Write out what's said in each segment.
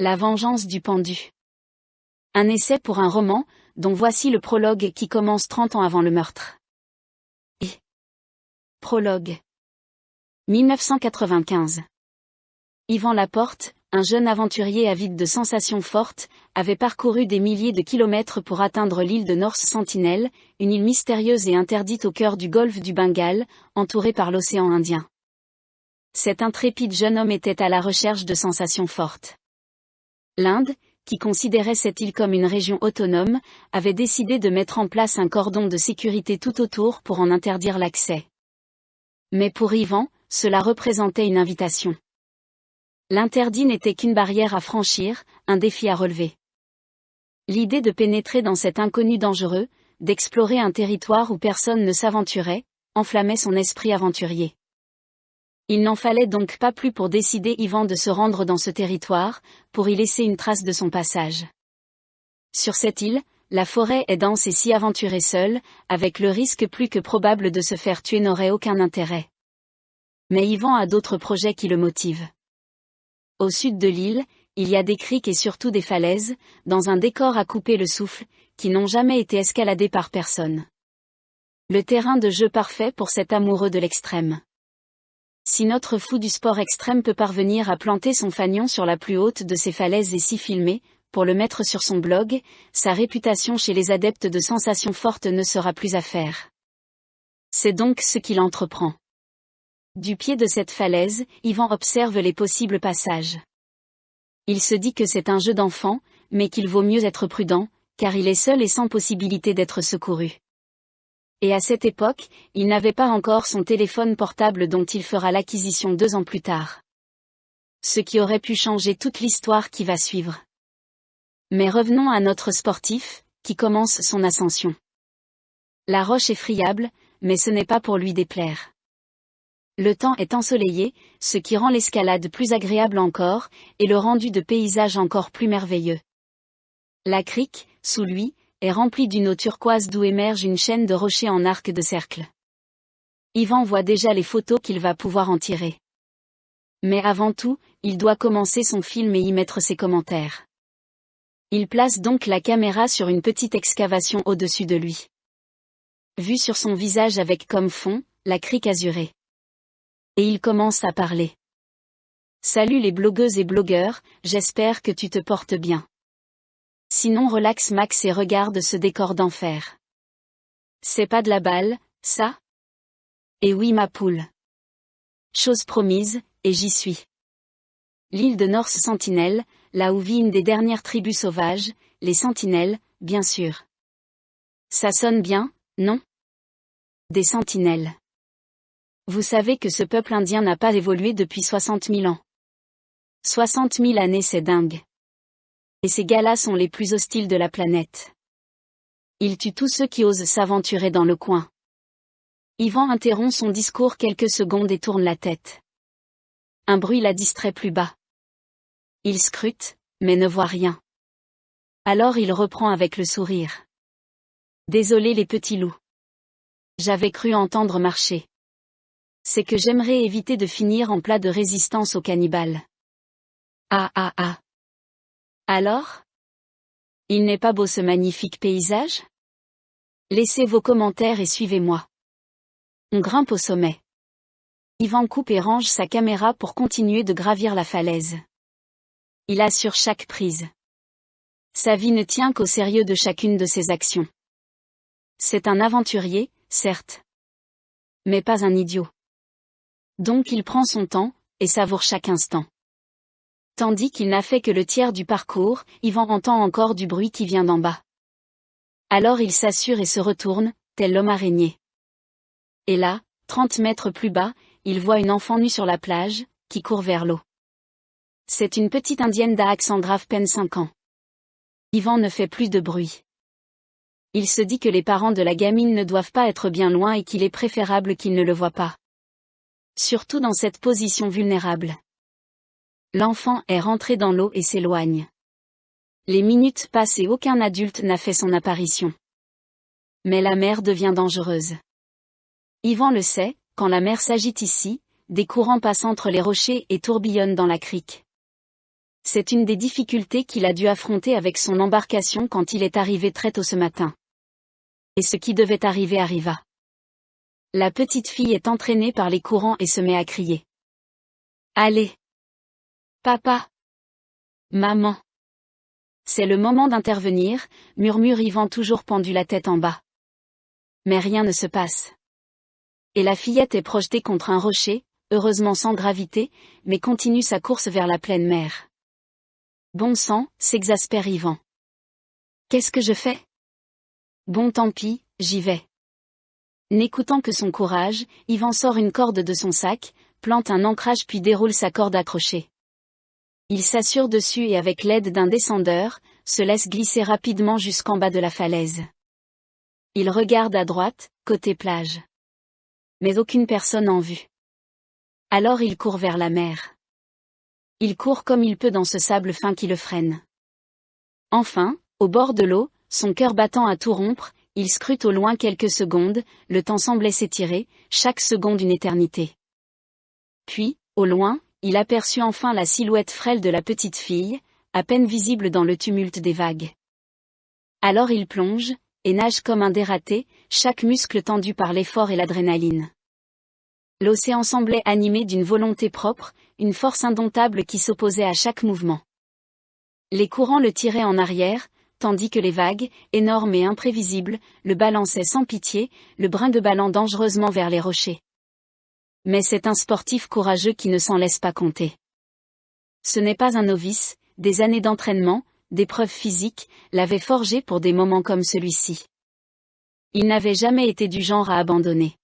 La vengeance du pendu. Un essai pour un roman, dont voici le prologue qui commence 30 ans avant le meurtre. Prologue. 1995. Yvan Laporte, un jeune aventurier avide de sensations fortes, avait parcouru des milliers de kilomètres pour atteindre l'île de North Sentinel, une île mystérieuse et interdite au cœur du golfe du Bengale, entourée par l'océan Indien. Cet intrépide jeune homme était à la recherche de sensations fortes. L'Inde, qui considérait cette île comme une région autonome, avait décidé de mettre en place un cordon de sécurité tout autour pour en interdire l'accès. Mais pour Yvan, cela représentait une invitation. L'interdit n'était qu'une barrière à franchir, un défi à relever. L'idée de pénétrer dans cet inconnu dangereux, d'explorer un territoire où personne ne s'aventurait, enflammait son esprit aventurier. Il n'en fallait donc pas plus pour décider Yvan de se rendre dans ce territoire, pour y laisser une trace de son passage. Sur cette île, la forêt est dense et s'y aventurer seul, avec le risque plus que probable de se faire tuer n'aurait aucun intérêt. Mais Yvan a d'autres projets qui le motivent. Au sud de l'île, il y a des criques et surtout des falaises, dans un décor à couper le souffle, qui n'ont jamais été escaladées par personne. Le terrain de jeu parfait pour cet amoureux de l'extrême. Si notre fou du sport extrême peut parvenir à planter son fanion sur la plus haute de ces falaises et s'y filmer, pour le mettre sur son blog, sa réputation chez les adeptes de sensations fortes ne sera plus à faire. C'est donc ce qu'il entreprend. Du pied de cette falaise, Yvan observe les possibles passages. Il se dit que c'est un jeu d'enfant, mais qu'il vaut mieux être prudent, car il est seul et sans possibilité d'être secouru. Et à cette époque, il n'avait pas encore son téléphone portable dont il fera l'acquisition 2 ans plus tard. Ce qui aurait pu changer toute l'histoire qui va suivre. Mais revenons à notre sportif, qui commence son ascension. La roche est friable, mais ce n'est pas pour lui déplaire. Le temps est ensoleillé, ce qui rend l'escalade plus agréable encore, et le rendu de paysage encore plus merveilleux. La crique, sous lui, est remplie d'une eau turquoise d'où émerge une chaîne de rochers en arc de cercle. Yvan voit déjà les photos qu'il va pouvoir en tirer. Mais avant tout, il doit commencer son film et y mettre ses commentaires. Il place donc la caméra sur une petite excavation au-dessus de lui. Vu sur son visage avec comme fond, la crique azurée. Et il commence à parler. Salut les blogueuses et blogueurs, j'espère que tu te portes bien. Sinon relaxe max et regarde ce décor d'enfer. C'est pas de la balle, ça? Eh oui ma poule. Chose promise, et j'y suis. L'île de North Sentinel, là où vit une des dernières tribus sauvages, les Sentinelles, bien sûr. Ça sonne bien, non? Des Sentinelles. Vous savez que ce peuple indien n'a pas évolué depuis 60 000 ans. 60 000 années c'est dingue. Et ces gars-là sont les plus hostiles de la planète. Ils tuent tous ceux qui osent s'aventurer dans le coin. Yvan interrompt son discours quelques secondes et tourne la tête. Un bruit la distrait plus bas. Il scrute, mais ne voit rien. Alors il reprend avec le sourire. Désolé les petits loups. J'avais cru entendre marcher. C'est que j'aimerais éviter de finir en plat de résistance aux cannibales. Ah. Alors? Il n'est pas beau ce magnifique paysage? Laissez vos commentaires et suivez-moi. On grimpe au sommet. Yvan coupe et range sa caméra pour continuer de gravir la falaise. Il assure chaque prise. Sa vie ne tient qu'au sérieux de chacune de ses actions. C'est un aventurier, certes. Mais pas un idiot. Donc il prend son temps, et savoure chaque instant. Tandis qu'il n'a fait que le tiers du parcours, Yvan entend encore du bruit qui vient d'en bas. Alors il s'assure et se retourne, tel l'homme araignée. Et là, 30 mètres plus bas, il voit une enfant nue sur la plage, qui court vers l'eau. C'est une petite indienne d'Alexandra peine 5 ans. Yvan ne fait plus de bruit. Il se dit que les parents de la gamine ne doivent pas être bien loin et qu'il est préférable qu'ils ne le voient pas. Surtout dans cette position vulnérable. L'enfant est rentré dans l'eau et s'éloigne. Les minutes passent et aucun adulte n'a fait son apparition. Mais la mer devient dangereuse. Yvan le sait, quand la mer s'agite ici, des courants passent entre les rochers et tourbillonnent dans la crique. C'est une des difficultés qu'il a dû affronter avec son embarcation quand il est arrivé très tôt ce matin. Et ce qui devait arriver arriva. La petite fille est entraînée par les courants et se met à crier. Allez! Papa! Maman! C'est le moment d'intervenir, murmure Yvan toujours pendu la tête en bas. Mais rien ne se passe. Et la fillette est projetée contre un rocher, heureusement sans gravité, mais continue sa course vers la pleine mer. Bon sang, s'exaspère Yvan. Qu'est-ce que je fais? Bon tant pis, j'y vais. N'écoutant que son courage, Yvan sort une corde de son sac, plante un ancrage puis déroule sa corde accrochée. Il s'assure dessus et avec l'aide d'un descendeur, se laisse glisser rapidement jusqu'en bas de la falaise. Il regarde à droite, côté plage. Mais aucune personne en vue. Alors il court vers la mer. Il court comme il peut dans ce sable fin qui le freine. Enfin, au bord de l'eau, son cœur battant à tout rompre, il scrute au loin quelques secondes, le temps semblait s'étirer, chaque seconde une éternité. Puis, au loin, il aperçut enfin la silhouette frêle de la petite fille, à peine visible dans le tumulte des vagues. Alors il plonge, et nage comme un dératé, chaque muscle tendu par l'effort et l'adrénaline. L'océan semblait animé d'une volonté propre, une force indomptable qui s'opposait à chaque mouvement. Les courants le tiraient en arrière, tandis que les vagues, énormes et imprévisibles, le balançaient sans pitié, le brinque-ballant dangereusement vers les rochers. Mais c'est un sportif courageux qui ne s'en laisse pas compter. Ce n'est pas un novice, des années d'entraînement, d'épreuves physiques, l'avaient forgé pour des moments comme celui-ci. Il n'avait jamais été du genre à abandonner.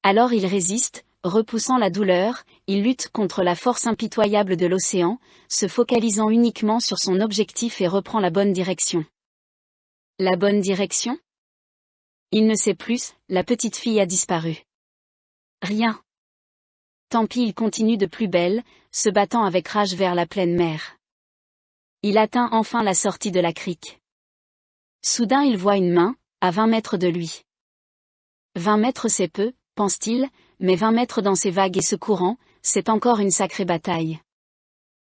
Alors il résiste, repoussant la douleur, il lutte contre la force impitoyable de l'océan, se focalisant uniquement sur son objectif et reprend la bonne direction. La bonne direction? Il ne sait plus, la petite fille a disparu. Rien. Tant pis, il continue de plus belle, se battant avec rage vers la pleine mer. Il atteint enfin la sortie de la crique. Soudain il voit une main, à 20 mètres de lui. 20 mètres c'est peu, pense-t-il, mais 20 mètres dans ces vagues et ce courant, c'est encore une sacrée bataille.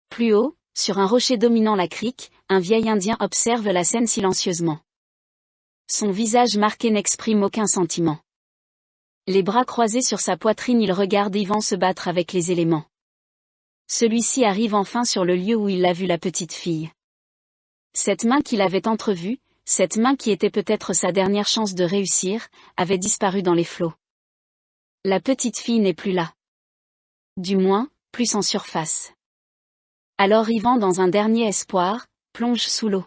Plus haut, sur un rocher dominant la crique, un vieil Indien observe la scène silencieusement. Son visage marqué n'exprime aucun sentiment. Les bras croisés sur sa poitrine, il regarde Yvan se battre avec les éléments. Celui-ci arrive enfin sur le lieu où il a vu la petite fille. Cette main qu'il avait entrevue, cette main qui était peut-être sa dernière chance de réussir, avait disparu dans les flots. La petite fille n'est plus là. Du moins, plus en surface. Alors Yvan, dans un dernier espoir, plonge sous l'eau.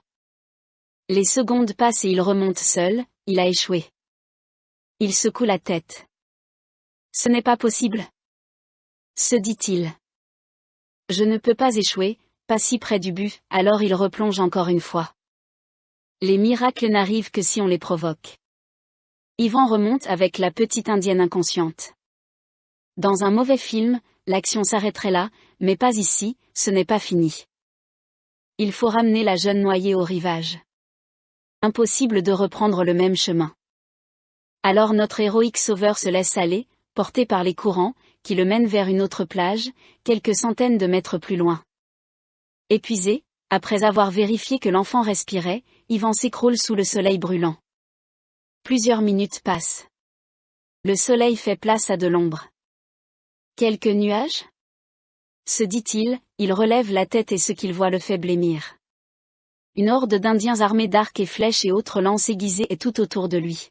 Les secondes passent et il remonte seul, il a échoué. Il secoue la tête. Ce n'est pas possible, se dit-il. Je ne peux pas échouer, pas si près du but, alors il replonge encore une fois. Les miracles n'arrivent que si on les provoque. Yvan remonte avec la petite indienne inconsciente. Dans un mauvais film, l'action s'arrêterait là, mais pas ici, ce n'est pas fini. Il faut ramener la jeune noyée au rivage. Impossible de reprendre le même chemin. Alors notre héroïque sauveur se laisse aller, porté par les courants, qui le mènent vers une autre plage, quelques centaines de mètres plus loin. Épuisé, après avoir vérifié que l'enfant respirait, Yvan s'écroule sous le soleil brûlant. Plusieurs minutes passent. Le soleil fait place à de l'ombre. Quelques nuages? Se dit-il, il relève la tête et ce qu'il voit le fait blêmir. Une horde d'Indiens armés d'arcs et flèches et autres lances aiguisées est tout autour de lui.